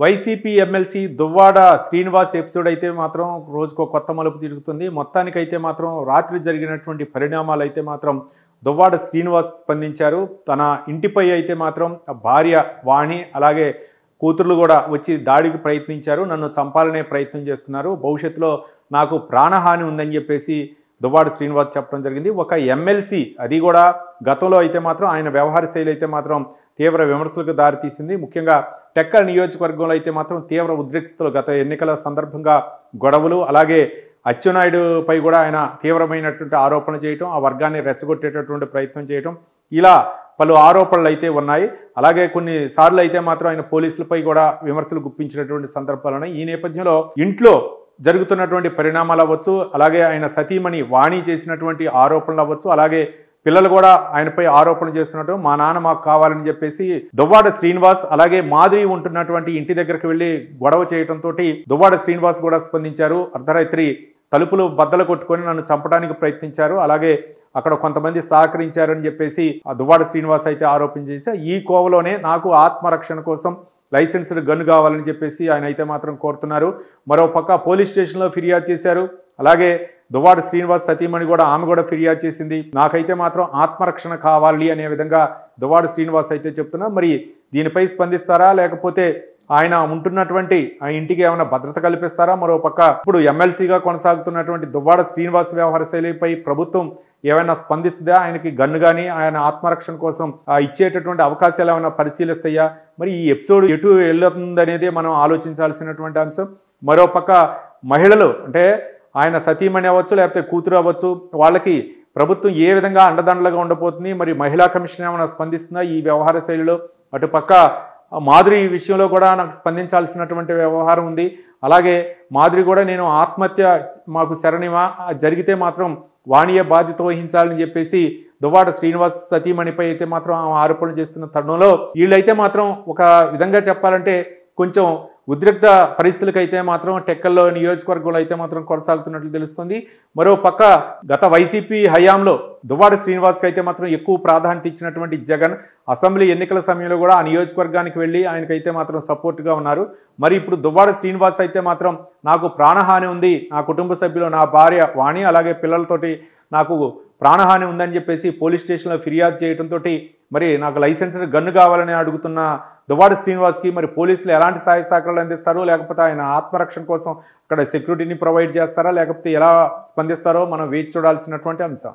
YCP MLC Duvvada Srinivas episode అయితే మాత్రం రోజుకో కొత్త మలుపు తిరుగుతుంది. మొత్తానికైతే మాత్రం రాత్రి జరిగినటువంటి పరిణామాలు అయితే మాత్రం దువ్వాడ శ్రీనివాస్ స్పందించారు. తన ఇంటిపై అయితే మాత్రం భార్య వాణి అలాగే కూతుర్లు కూడా వచ్చి దాడికి ప్రయత్నించారు. నన్ను చంపాలనే ప్రయత్నం చేస్తున్నారు, భవిష్యత్తులో నాకు ప్రాణహాని ఉందని చెప్పేసి దువ్వాడ శ్రీనివాస్ చెప్పడం జరిగింది. ఒక ఎమ్మెల్సీ, అది కూడా గతంలో అయితే మాత్రం ఆయన వ్యవహార శైలి అయితే మాత్రం తీవ్ర విమర్శలకు దారితీసింది. ముఖ్యంగా టెక్కల్ నియోజకవర్గంలో అయితే మాత్రం తీవ్ర ఉద్రిక్తతలు, గత ఎన్నికల సందర్భంగా గొడవలు, అలాగే అచ్చెన్నాయుడుపై కూడా ఆయన తీవ్రమైనటువంటి ఆరోపణ చేయటం, ఆ వర్గాన్ని రెచ్చగొట్టేటటువంటి ప్రయత్నం చేయటం, ఇలా పలు ఆరోపణలు అయితే ఉన్నాయి. అలాగే కొన్నిసార్లు అయితే మాత్రం ఆయన పోలీసులపై కూడా విమర్శలు గుప్పించినటువంటి సందర్భాలు ఉన్నాయి. ఈ నేపథ్యంలో ఇంట్లో జరుగుతున్నటువంటి పరిణామాలు అవ్వచ్చు, అలాగే ఆయన సతీమణి వాణి చేసినటువంటి ఆరోపణలు అవ్వచ్చు, అలాగే పిల్లలు కూడా ఆయనపై ఆరోపణలు చేస్తున్నట్టు, మా నాన్న మాకు కావాలని చెప్పేసి దువ్వాడ శ్రీనివాస్ అలాగే మాధురి ఉంటున్నటువంటి ఇంటి దగ్గరికి వెళ్లి గొడవ చేయడంతో దువ్వాడ శ్రీనివాస్ కూడా స్పందించారు. అర్ధరాత్రి తలుపులు బద్దలు కొట్టుకొని నన్ను చంపడానికి ప్రయత్నించారు, అలాగే అక్కడ కొంతమంది సహకరించారని చెప్పేసి ఆ దువ్వాడ శ్రీనివాస్ అయితే ఆరోపణ చేశారు. ఈ కోవలోనే నాకు ఆత్మరక్షణ కోసం లైసెన్స్డ్ గన్ కావాలని చెప్పేసి ఆయన అయితే మాత్రం కోరుతున్నారు. మరోపక్క పోలీస్ స్టేషన్లో ఫిర్యాదు చేశారు. అలాగే దువ్వాడ శ్రీనివాస్ సతీమణి కూడా, ఆమె కూడా ఫిర్యాదు చేసింది. నాకైతే మాత్రం ఆత్మరక్షణ కావాలి అనే విధంగా దువ్వాడ శ్రీనివాస్ అయితే చెప్తున్నారు. మరి దీనిపై స్పందిస్తారా, లేకపోతే ఆయన ఉంటున్నటువంటి ఆ ఇంటికి ఏమైనా భద్రత కల్పిస్తారా? మరోపక్క ఇప్పుడు ఎమ్మెల్సీగా కొనసాగుతున్నటువంటి దువ్వాడ శ్రీనివాస్ వ్యవహార శైలిపై ప్రభుత్వం ఏమైనా స్పందిస్తుందా? ఆయనకి గన్ను కానీ ఆయన ఆత్మరక్షణ కోసం ఇచ్చేటటువంటి అవకాశాలు ఏమైనా పరిశీలిస్తాయా? మరి ఈ ఎపిసోడ్ ఎటు వెళ్ళుతుందనేది మనం ఆలోచించాల్సినటువంటి అంశం. మరోపక్క మహిళలు, అంటే ఆయన సతీమణి అవ్వచ్చు, లేకపోతే కూతురు అవ్వచ్చు, వాళ్ళకి ప్రభుత్వం ఏ విధంగా అండదండలుగా ఉండబోతుంది? మరి మహిళా కమిషన్ ఏమైనా స్పందిస్తుందా ఈ వ్యవహార శైలిలో? అటుపక్క మాధురి విషయంలో కూడా నాకు స్పందించాల్సినటువంటి వ్యవహారం ఉంది. అలాగే మాధురి కూడా, నేను ఆత్మహత్య మాకు శరణిమా, జరిగితే మాత్రం వాణియే బాధ్యత వహించాలని చెప్పేసి దువ్వాడ శ్రీనివాస్ సతీమణిపై అయితే మాత్రం ఆరోపణలు చేస్తున్న తరుణంలో వీళ్ళైతే మాత్రం ఒక విధంగా చెప్పాలంటే కొంచెం ఉద్రిక్త పరిస్థితులకైతే మాత్రం టెక్కల్లో నియోజకవర్గంలో అయితే మాత్రం కొనసాగుతున్నట్లు తెలుస్తుంది. మరో పక్క గత వైసీపీ హయాంలో దువ్వాడ శ్రీనివాస్కి అయితే మాత్రం ఎక్కువ ప్రాధాన్యత ఇచ్చినటువంటి జగన్ అసెంబ్లీ ఎన్నికల సమయంలో కూడా ఆ నియోజకవర్గానికి వెళ్ళి ఆయనకైతే మాత్రం సపోర్ట్గా ఉన్నారు. మరి ఇప్పుడు దువ్వాడ శ్రీనివాస్ అయితే మాత్రం నాకు ప్రాణహాని ఉంది, నా కుటుంబ సభ్యులు, నా భార్య వాణి అలాగే పిల్లలతోటి నాకు ప్రాణహాని ఉందని చెప్పేసి పోలీస్ స్టేషన్లో ఫిర్యాదు చేయడంతో మరి నాకు లైసెన్స్డ్ గన్ను కావాలని అడుగుతున్న దువ్వాడ శ్రీనివాస్కి మరి పోలీసులు ఎలాంటి సహాయ సహకారాలు అందిస్తారు, లేకపోతే ఆయన ఆత్మరక్షణ కోసం అక్కడ సెక్యూరిటీని ప్రొవైడ్ చేస్తారా, లేకపోతే ఎలా స్పందిస్తారో మనం వేచి చూడాల్సినటువంటి అంశం.